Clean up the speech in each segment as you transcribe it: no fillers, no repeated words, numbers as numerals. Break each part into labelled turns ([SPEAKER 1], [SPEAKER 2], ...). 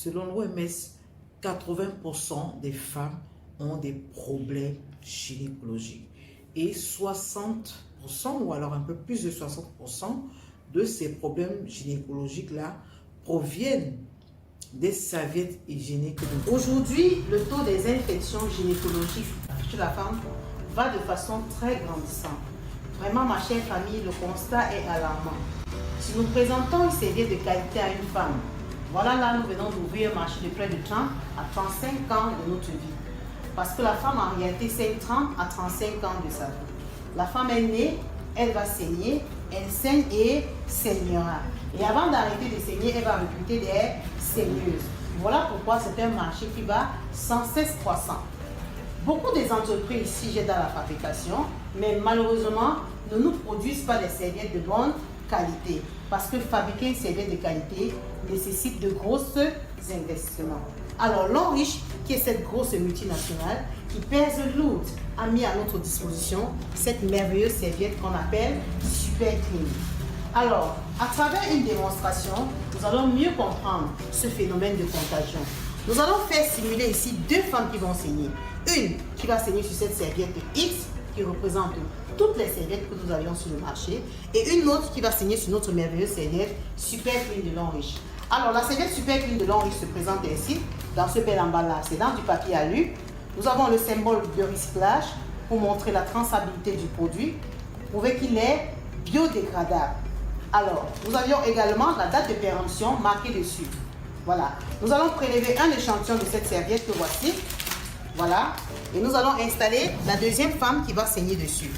[SPEAKER 1] selon l'OMS, 80% des femmes ont des problèmes gynécologiques. Et 60% ou alors un peu plus de 60% de ces problèmes gynécologiques-là proviennent des serviettes hygiéniques. Aujourd'hui, le taux des infections gynécologiques chez la femme va de façon très grandissante. Vraiment, ma chère famille, le constat est alarmant. Si nous présentons une serviette de qualité à une femme, voilà là, nous venons d'ouvrir un marché de près de 30 à 35 ans de notre vie. Parce que la femme, en réalité, c'est 30 à 35 ans de sa vie. La femme est née, elle va saigner, elle saigne et saignera. Et avant d'arrêter de saigner, elle va recruter des saigneuses. Voilà pourquoi c'est un marché qui va sans cesse croissant. Beaucoup des entreprises ici jettent dans la fabrication, mais malheureusement, ne nous produisent pas des serviettes de bonne qualité. Parce que fabriquer une serviette de qualité nécessite de gros investissements. Alors, L'Enriche, qui est cette grosse multinationale, qui pèse lourd, a mis à notre disposition cette merveilleuse serviette qu'on appelle Super Clean. Alors, à travers une démonstration, nous allons mieux comprendre ce phénomène de contagion. Nous allons faire simuler ici deux femmes qui vont saigner. Une qui va saigner sur cette serviette X, qui représente toutes les serviettes que nous avions sur le marché, et une autre qui va saigner sur notre merveilleuse serviette Super Clean de L'Enriche. Alors, la serviette Super Clean de L'Enriche se présente ainsi, dans ce bel emballage. C'est dans du papier alu. Nous avons le symbole de recyclage pour montrer la traçabilité du produit, pour prouver qu'il est biodégradable. Alors, nous avions également la date de péremption marquée dessus. Voilà. Nous allons prélever un échantillon de cette serviette que voici. Voilà. Et nous allons installer la deuxième femme qui va saigner dessus.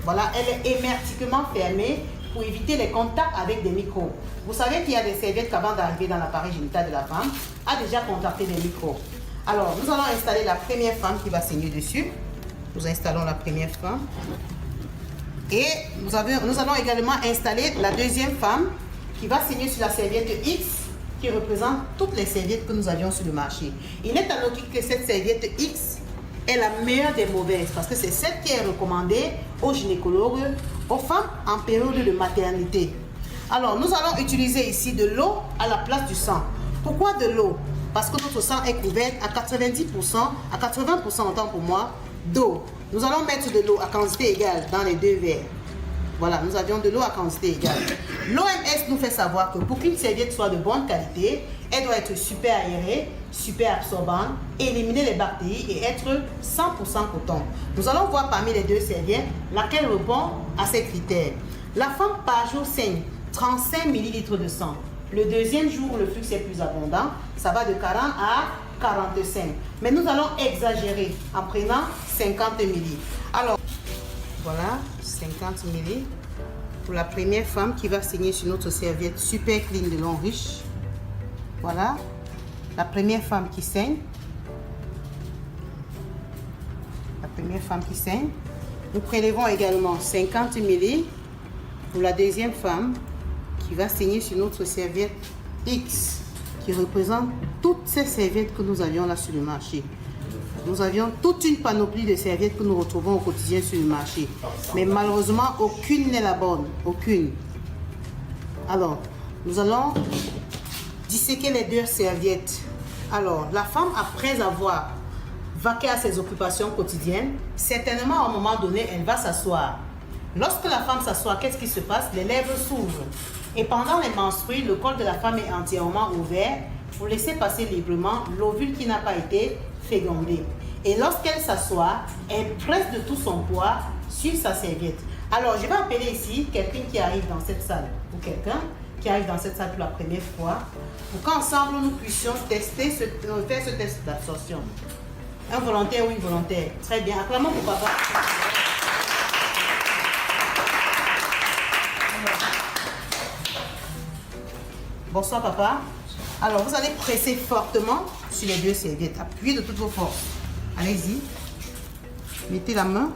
[SPEAKER 1] Voilà. Elle est hermétiquement fermée pour éviter les contacts avec des microbes. Vous savez qu'il y a des serviettes qui, avant d'arriver dans l'appareil génital de la femme, a déjà contacté des microbes. Alors, nous allons installer la première femme qui va saigner dessus. Nous installons la première femme. Et nous allons également installer la deuxième femme qui va saigner sur la serviette X, qui représente toutes les serviettes que nous avions sur le marché. Il est à noter que cette serviette X est la meilleure des mauvaises parce que c'est celle qui est recommandée aux gynécologues, aux femmes en période de maternité. Alors, nous allons utiliser ici de l'eau à la place du sang. Pourquoi de l'eau? Parce que notre sang est couvert à 90%, à 80% autant pour moi, d'eau. Nous allons mettre de l'eau à quantité égale dans les deux verres. Voilà, nous avions de l'eau à quantité égale. L'OMS nous fait savoir que pour qu'une serviette soit de bonne qualité, elle doit être super aérée, super absorbante, éliminer les bactéries et être 100% coton. Nous allons voir parmi les deux serviettes laquelle répond à ces critères. La femme par jour saigne 35 ml de sang. Le deuxième jour, le flux est plus abondant. Ça va de 40 à 45. Mais nous allons exagérer en prenant 50 ml. Alors, voilà, 50 ml pour la première femme qui va saigner sur notre serviette Super Clean de L'Enriche. Voilà, la première femme qui saigne. La première femme qui saigne. Nous prélevons également 50 ml pour la deuxième femme qui va saigner sur notre serviette X, qui représente toutes ces serviettes que nous avions là sur le marché. Nous avions toute une panoplie de serviettes que nous retrouvons au quotidien sur le marché. Mais malheureusement, aucune n'est la bonne. Aucune. Alors, nous allons disséquer les deux serviettes. Alors, la femme, après avoir vaqué à ses occupations quotidiennes, certainement à un moment donné, elle va s'asseoir. Lorsque la femme s'assoit, qu'est-ce qui se passe? Les lèvres s'ouvrent. Et pendant les menstrues, le col de la femme est entièrement ouvert pour laisser passer librement l'ovule qui n'a pas été fécondé. Et lorsqu'elle s'assoit, elle presse de tout son poids sur sa serviette. Alors, je vais appeler ici quelqu'un qui arrive dans cette salle, ou quelqu'un qui arrive dans cette salle pour la première fois, pour qu'ensemble nous puissions tester faire ce test d'absorption. Un volontaire ou une volontaire? Très bien. Acclamons pour papa. Bonsoir papa. Alors vous allez presser fortement sur les deux serviettes. Appuyez de toutes vos forces. Allez-y. Mettez la main.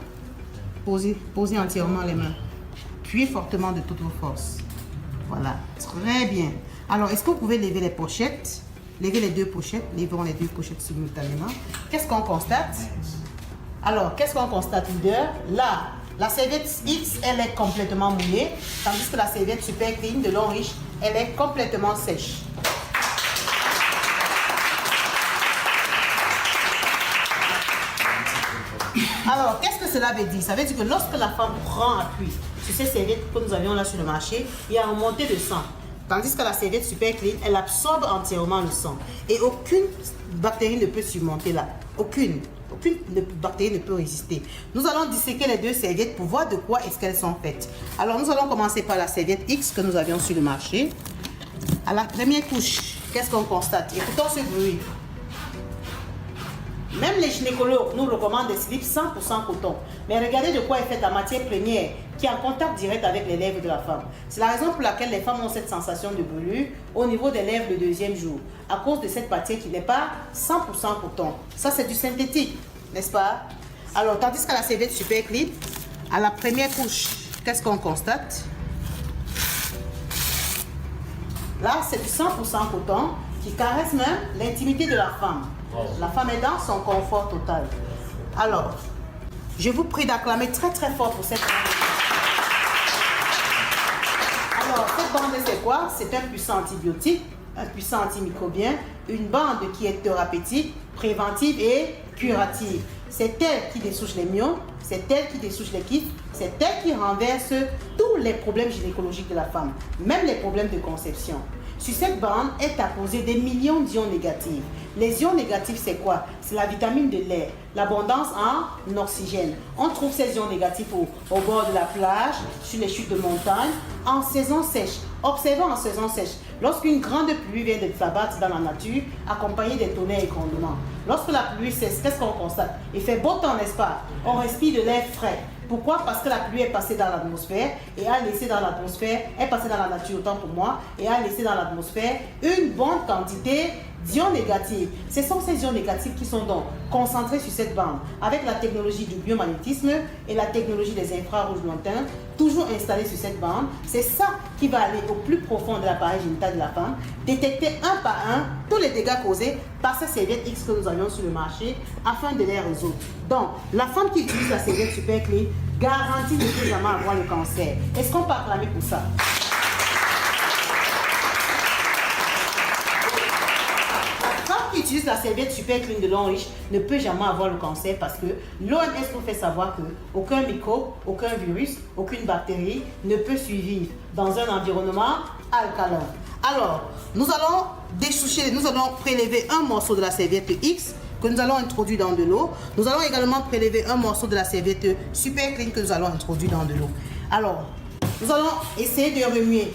[SPEAKER 1] Posez entièrement les mains. Appuyez fortement de toutes vos forces. Voilà. Très bien. Alors est-ce que vous pouvez lever les pochettes? Levez les deux pochettes. Levons les deux pochettes simultanément. Qu'est-ce qu'on constate? Alors qu'est-ce qu'on constate, leader? Là, la serviette X, elle est complètement mouillée, tandis que la serviette Super Clean de L'Enriche, elle est complètement sèche.
[SPEAKER 2] Alors, qu'est-ce que cela veut dire? Ça veut dire que lorsque la femme prend appui sur ces serviettes que nous avions là sur le marché, il y a une montée de sang. Tandis que la serviette Super Clean, elle absorbe entièrement le sang. Et aucune bactérie ne peut surmonter là. Aucune bactérie ne peut résister. Nous allons disséquer les deux serviettes pour voir de quoi est-ce qu'elles sont faites. Alors, nous allons commencer par la serviette X que nous avions sur le marché. À la première couche, qu'est-ce qu'on constate? Écoutons ce bruit. Même les gynécologues nous recommandent des slips 100% coton. Mais regardez de quoi est faite la matière première qui est en contact direct avec les lèvres de la femme. C'est la raison pour laquelle les femmes ont cette sensation de brûlure au niveau des lèvres le deuxième jour. À cause de cette matière qui n'est pas 100% coton. Ça, c'est du synthétique, n'est-ce pas? Alors, tandis qu'à la serviette Super Clean, à la première couche, qu'est-ce qu'on constate? Là, c'est du 100% coton qui caresse même l'intimité de la femme. La femme est dans son confort total. Alors, je vous prie d'acclamer très très fort pour cette bande. Alors, cette bande, c'est quoi? C'est un puissant antibiotique, un puissant antimicrobien, une bande qui est thérapeutique, préventive et curative. C'est elle qui dessouche les myopes, c'est elle qui dessouche les kystes, c'est elle qui renverse tous les problèmes gynécologiques de la femme, même les problèmes de conception. Sur cette bande est apposé des millions d'ions négatifs. Les ions négatifs, c'est quoi? C'est la vitamine de l'air, l'abondance en oxygène. On trouve ces ions négatifs au bord de la plage, sur les chutes de montagne, en saison sèche. Observons en saison sèche, lorsqu'une grande pluie vient de s'abattre dans la nature, accompagnée des tonnerres et grondements. Lorsque la pluie cesse, qu'est-ce qu'on constate? Il fait beau temps, n'est-ce pas? On respire de l'air frais. Pourquoi? Parce que la pluie est passée dans l'atmosphère et a laissé dans l'atmosphère, est passée dans la nature autant pour moi, et a laissé dans l'atmosphère une bonne quantité d'ions négatifs. Ce sont ces ions négatifs qui sont donc concentrés sur cette bande. Avec la technologie du biomagnétisme et la technologie des infrarouges lointains, toujours installés sur cette bande, c'est ça qui va aller au plus profond de l'appareil génital de la femme, détecter un par un tous les dégâts causés par ces serviettes X que nous avions sur le marché afin de les résoudre. Donc, la femme qui utilise la serviette Super Clean garantit de ne plus jamais avoir le cancer. Est-ce qu'on peut acclamer pour ça? Qui utilise la serviette Super Clean de Long Riche ne peut jamais avoir le cancer parce que l'OMS nous fait savoir que aucun microbe, aucun virus, aucune bactérie ne peut survivre dans un environnement alcalin. Alors, nous allons dessoucher, nous allons prélever un morceau de la serviette X que nous allons introduire dans de l'eau. Nous allons également prélever un morceau de la serviette Super Clean que nous allons introduire dans de l'eau. Alors, nous allons essayer de remuer.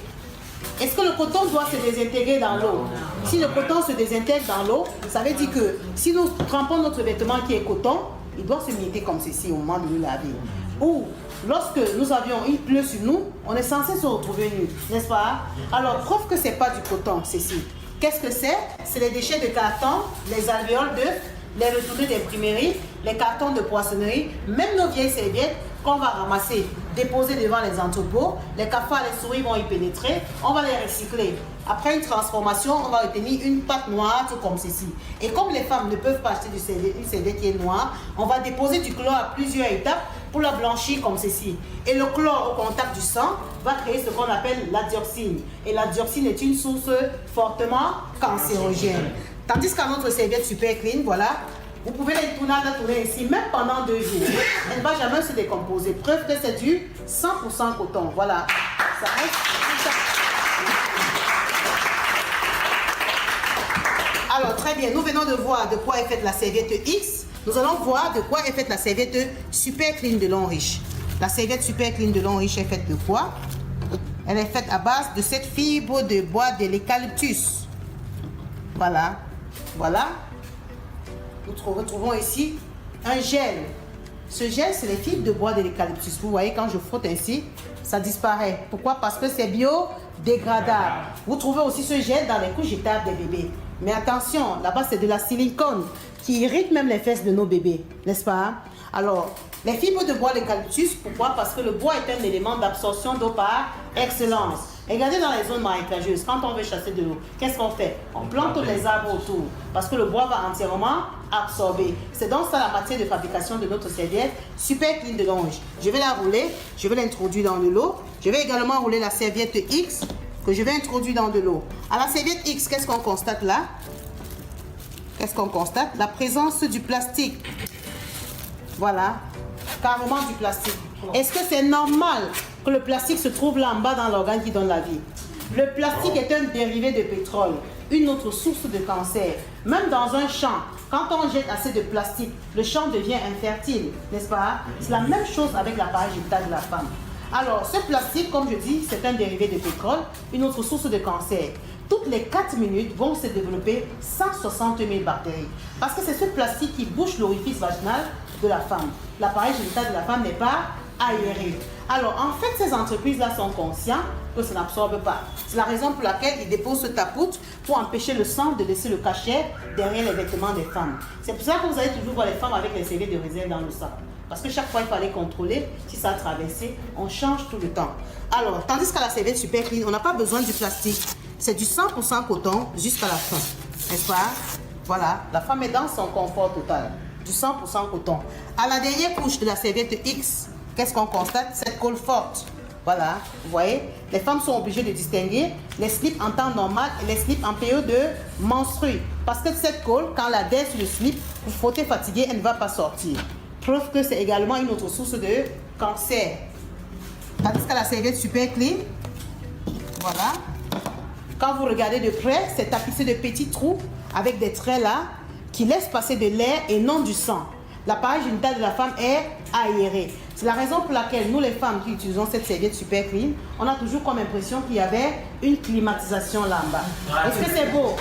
[SPEAKER 2] Est-ce que le coton doit se désintégrer dans l'eau? Si le coton se désintègre dans l'eau, ça veut dire que si nous trempons notre vêtement qui est coton, il doit se mietter comme ceci au moment de le laver. Ou lorsque nous avions une pleure sur nous, on est censé se retrouver nu, n'est-ce pas? Alors, preuve que ce n'est pas du coton, ceci. Qu'est-ce que c'est? C'est les déchets de carton, les alvéoles d'œufs, les retournés d'imprimerie, les cartons de poissonnerie, même nos vieilles serviettes qu'on va ramasser, déposer devant les entrepôts. Les cafards, les souris vont y pénétrer, on va les recycler. Après une transformation, on va retenir une pâte noire comme ceci. Et comme les femmes ne peuvent pas acheter une serviette qui est noire, on va déposer du chlore à plusieurs étapes pour la blanchir comme ceci. Et le chlore au contact du sang va créer ce qu'on appelle la dioxine. Et la dioxine est une source fortement cancérogène. Tandis qu'à notre serviette Super Clean, voilà, vous pouvez la tourner ici, même pendant 2 jours. Elle ne va jamais se décomposer. Preuve que c'est du 100% coton. Voilà. Ça reste. Alors, très bien. Nous venons de voir de quoi est faite la serviette X. Nous allons voir de quoi est faite la serviette Super Clean de Long Riche. La serviette Super Clean de Long Riche est faite de quoi? Elle est faite à base de cette fibre de bois de l'eucalyptus. Voilà. Voilà. Nous retrouvons ici un gel. Ce gel, c'est les fibres de bois de l'eucalyptus. Vous voyez, quand je frotte ainsi, ça disparaît. Pourquoi? Parce que c'est biodégradable. Vous trouvez aussi ce gel dans les couches jetables des bébés. Mais attention, là-bas, c'est de la silicone qui irrite même les fesses de nos bébés, n'est-ce pas? Alors, les fibres de bois de l'eucalyptus, pourquoi? Parce que le bois est un élément d'absorption d'eau par excellence. Regardez dans les zones marécageuses, quand on veut chasser de l'eau, qu'est-ce qu'on fait? On plante les arbres autour, parce que le bois va entièrement absorber. C'est donc ça la matière de fabrication de notre serviette Super Clean de Long Riche. Je vais la rouler, je vais l'introduire dans de l'eau. Je vais également rouler la serviette X que je vais introduire dans de l'eau. À la serviette X, qu'est-ce qu'on constate là? Qu'est-ce qu'on constate? La présence du plastique. Voilà. carrément du plastique. Est-ce que c'est normal que le plastique se trouve là en bas dans l'organe qui donne la vie? Le plastique est un dérivé de pétrole, une autre source de cancer. Même dans un champ, quand on jette assez de plastique, le champ devient infertile, n'est-ce pas? C'est la même chose avec l'appareil génital de la femme. Alors, ce plastique, comme je dis, c'est un dérivé de pétrole, une autre source de cancer. Toutes les 4 minutes vont se développer 160 000 bactéries. Parce que c'est ce plastique qui bouche l'orifice vaginal de la femme. L'appareil génital de la femme n'est pas aéré. Alors, en fait, ces entreprises-là sont conscientes que ça n'absorbe pas. C'est la raison pour laquelle ils déposent ce tapout pour empêcher le sang de laisser le cachet derrière les vêtements des femmes. C'est pour ça que vous allez toujours voir les femmes avec les CV de réserve dans le sac. Parce que chaque fois, il fallait contrôler si ça a traversé. On change tout le temps. Alors, tandis qu'à la serviette super clean, on n'a pas besoin du plastique. C'est du 100% coton jusqu'à la fin. N'est-ce pas? Voilà, la femme est dans son confort total. Du 100% coton. À la dernière couche de la serviette X, qu'est-ce qu'on constate? Cette colle forte. Voilà, vous voyez, les femmes sont obligées de distinguer les slips en temps normal et les slips en période de menstrue. Parce que cette colle, quand la dès sur le slip, vous frottez fatigué, elle ne va pas sortir. Preuve que c'est également une autre source de cancer. Tandis qu'à la serviette super clean, voilà. Quand vous regardez de près, c'est tapissé de petits trous avec des traits là qui laissent passer de l'air et non du sang. L'appareil génital de la femme est aéré. C'est la raison pour laquelle nous, les femmes qui utilisons cette serviette super clean, on a toujours comme impression qu'il y avait une climatisation là en bas. Est-ce que c'est beau?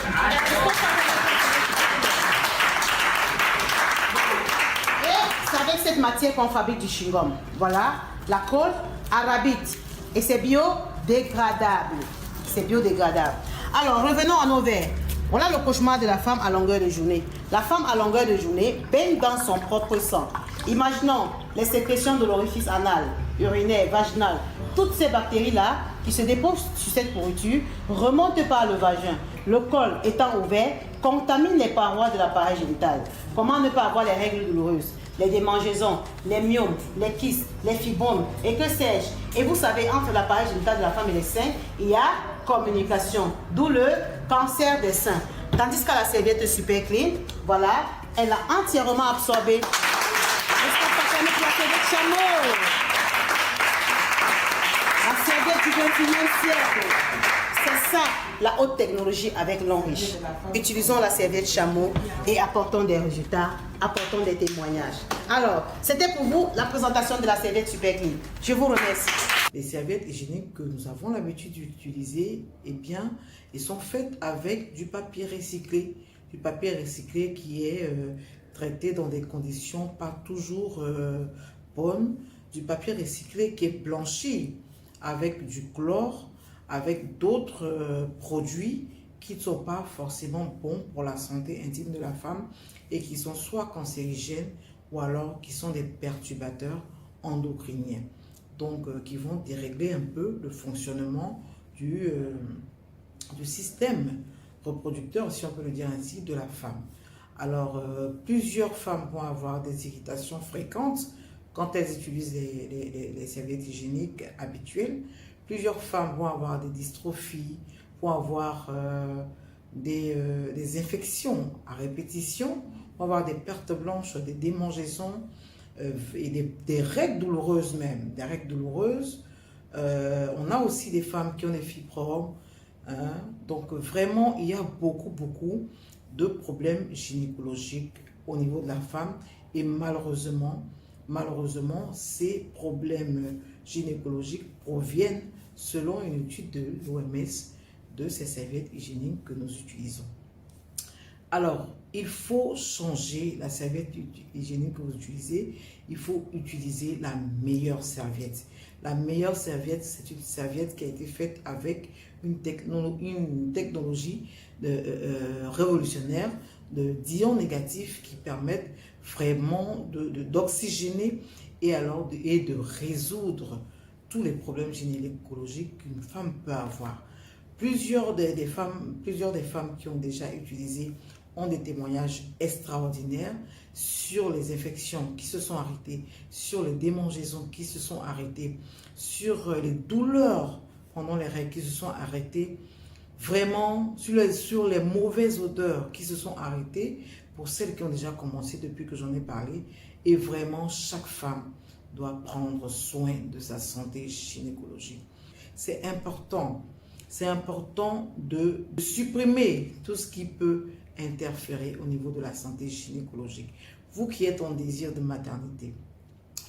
[SPEAKER 2] Et c'est avec cette matière qu'on fabrique du chewing-gum. Voilà, la colle arabite. Et c'est biodégradable. C'est biodégradable. Alors, revenons à nos verres. Voilà le cauchemar de la femme à longueur de journée. La femme à longueur de journée baigne dans son propre sang. Imaginons les sécrétions de l'orifice anal, urinaire, vaginal. Toutes ces bactéries-là qui se déposent sur cette pourriture remontent par le vagin. Le col étant ouvert, contamine les parois de l'appareil génital. Comment ne pas avoir les règles douloureuses, les démangeaisons, les myomes, les kystes, les fibromes et que sais-je. Et vous savez, entre l'appareil génital de la femme et les seins, il y a communication, d'où le cancer des seins. Tandis qu'à la serviette super clean, voilà, elle a entièrement absorbé. Est-ce qu'on peut connaître la serviette chameau? La serviette du 21e siècle. C'est ça, la haute technologie avec l'homme riche. Utilisons la serviette chameau et apportons des résultats, apportons des témoignages. Alors, c'était pour vous la présentation de la serviette super clean. Je vous remercie.
[SPEAKER 1] Les serviettes hygiéniques que nous avons l'habitude d'utiliser, eh bien, elles sont faites avec du papier recyclé. Du papier recyclé qui est traité dans des conditions pas toujours bonnes. Du papier recyclé qui est blanchi avec du chlore, avec d'autres produits qui ne sont pas forcément bons pour la santé intime de la femme et qui sont soit cancérigènes ou alors qui sont des perturbateurs endocriniens. Donc, qui vont dérégler un peu le fonctionnement du système reproducteur, si on peut le dire ainsi, de la femme. Alors, plusieurs femmes vont avoir des irritations fréquentes quand elles utilisent les serviettes hygiéniques habituelles. Plusieurs femmes vont avoir des dystrophies, vont avoir des infections à répétition, vont avoir des pertes blanches, des démangeaisons, et des règles douloureuses même, des règles douloureuses. On a aussi des femmes qui ont des fibromes. Hein. Donc vraiment, il y a beaucoup de problèmes gynécologiques au niveau de la femme. Et malheureusement, ces problèmes gynécologiques proviennent, selon une étude de l'OMS, de ces serviettes hygiéniques que nous utilisons. Alors, il faut changer la serviette hygiénique que vous utilisez. Il faut utiliser la meilleure serviette. La meilleure serviette, c'est une serviette qui a été faite avec une technologie révolutionnaire de d'ions négatifs qui permettent vraiment d'oxygéner et de résoudre tous les problèmes gynécologiques qu'une femme peut avoir. Plusieurs des femmes qui ont déjà utilisé ont des témoignages extraordinaires sur les infections qui se sont arrêtées, sur les démangeaisons qui se sont arrêtées, sur les douleurs pendant les règles qui se sont arrêtées. vraiment sur les mauvaises odeurs qui se sont arrêtées, pour celles qui ont déjà commencé depuis que j'en ai parlé. Et vraiment, chaque femme doit prendre soin de sa santé gynécologique. C'est important de supprimer tout ce qui peut interférer au niveau de la santé gynécologique. Vous qui êtes en désir de maternité,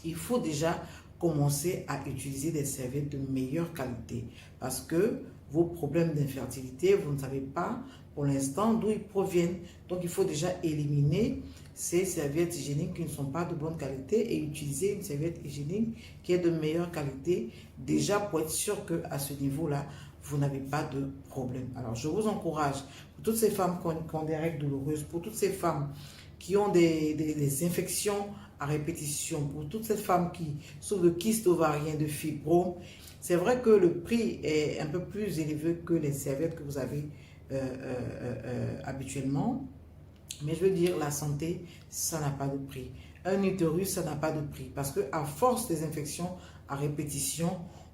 [SPEAKER 1] il faut déjà commencer à utiliser des serviettes de meilleure qualité parce que vos problèmes d'infertilité, vous ne savez pas pour l'instant d'où ils proviennent. Donc, il faut déjà éliminer ces serviettes hygiéniques qui ne sont pas de bonne qualité et utiliser une serviette hygiénique qui est de meilleure qualité déjà pour être sûr qu'à ce niveau-là, vous n'avez pas de problème. Alors, je vous encourage, pour toutes ces femmes qui ont des règles douloureuses, pour toutes ces femmes qui ont des infections à répétition, pour toutes ces femmes qui souffrent de kystes ovariens, de fibromes, c'est vrai que le prix est un peu plus élevé que les serviettes que vous avez habituellement. Mais je veux dire, la santé, ça n'a pas de prix. Un utérus, ça n'a pas de prix. Parce qu'à force des infections à répétition,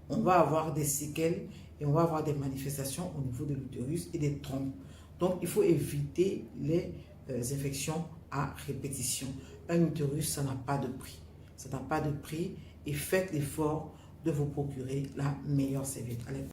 [SPEAKER 1] on va avoir des séquelles et on va avoir des manifestations au niveau de l'utérus et des trompes. Donc, il faut éviter les infections à répétition. Un utérus, ça n'a pas de prix. Ça n'a pas de prix et faites l'effort de vous procurer la meilleure serviette. Allez,